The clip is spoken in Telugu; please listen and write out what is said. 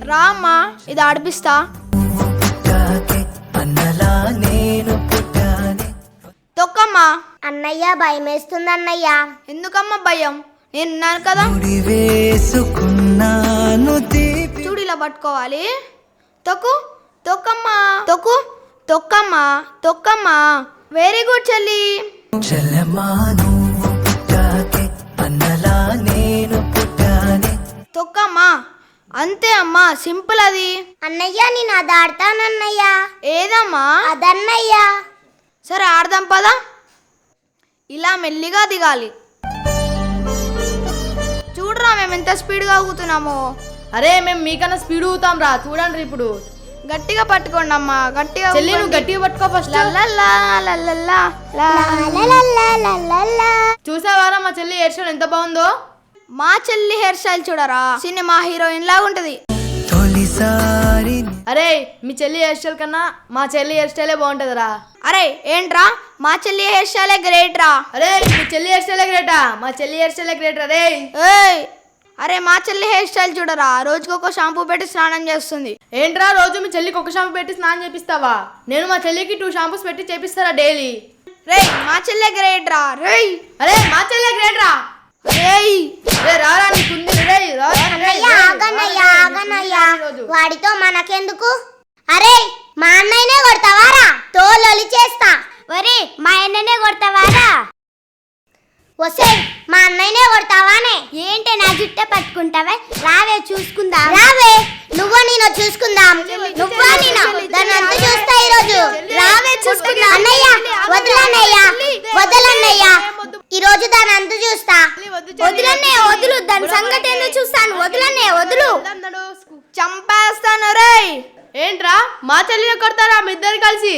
రా అమ్మా, ఇది ఆడిపిస్తా. తొక్కమ్మా. అన్నయ్య భయం వేస్తుంది అన్నయ్య. ఎందుకమ్మా భయం? నేనున్నాను కదా. చూడు ఇలా పట్టుకోవాలి. తొక్కు తొక్కమ్మా, తొక్కు తొక్కమ్మా, తొక్కమ్మా. వెరీ గుడ్ చెల్లి. తొక్కమ్మా. అంతే అమ్మా, సింపుల్ అది. అన్నయ్య నేను అది ఆడతానన్నయ్య. ఏదమ్మా? అదన్నయ్య. సరే ఆడదాం పదా. ఇలా మెల్లిగా దిగాలి. చూడరా మేము ఎంత స్పీడ్గా ఊగుతున్నామో. అరే మేము మీకన్నా స్పీడ్ ఊగుతాం రా, చూడండి ఇప్పుడు. గట్టిగా పట్టుకోండి అమ్మా, గట్టిగా. చెల్లి నువ్వు గట్టిగా పట్టుకో ఫస్ట్. చూసావారా మా చెల్లి హెయిర్ స్టైల్ ఎంత బాగుందో? మా చెల్లి హెయిర్ స్టైల్ చూడరా, సినిమా హీరోయిన్ లాగా ఉంటది. అరే మీ చెల్లి హెయిర్ స్టైల్ కన్నా మా చెల్లి హెయిర్ స్టైలే బాగుంటదిరా. అరే ఏంట్రా, మా చెల్లి హెయిర్ స్టైలే గ్రేట్ రా. అరే మీ చెల్లి హెయిర్ స్టైలే గ్రేటా? మా చెల్లి హెయిర్ స్టైలే గ్రేట్ రే. ఏయ్ అరే మా చెల్లి హెయిర్ స్టైల్ చూడరా, రోజుకి ఒక షాంపూ పెట్టి స్నానం చేస్తుంది. ఏంట్రా రోజు మీ చెల్లికి ఒక షాంపూ పెట్టి స్నానం చేపిస్తావా? నేను మా చెల్లికి 2 షాంపూస్ పెట్టి చేపిస్తారా డైలీ. రే మా చెల్లె గ్రేట్ రా. రేయ్ అరే మా చెల్లె గ్రేట్ రా. రేయ్ రారా నీకుంది రే. వాడితో మనకెందుకు? అరే మా అన్నయ్యనే కొడతావారా? తోలొలి చేస్తా. ఒరే మా అన్ననే కొడతావారా? వసే మా అన్నయ్యనే కొడతావానే? ఏంటి నా జుట్టే పట్టుకుంటావే? రావే చూసుకుందాం. రావే నువ్వు నేను చూసుకుందాం. నువ్వా నేను దాన్ని అంతా చూస్తా ఈరోజు. రావే చూసుకుందాం. అన్నయ్య వదలన్నయ్య, వదలన్నయ్య, ఈరోజు దాని అంత చూస్తా. వదలన్నయ్య వదులు, దాని సంగతి ఎందుకు చూస్తాను. వదలన్నయ్య వదులు. చంపేస్తాను రేయ్. ఏంట్రా మా చెల్లిని కొడతారా మీ ఇద్దరు కలిసి?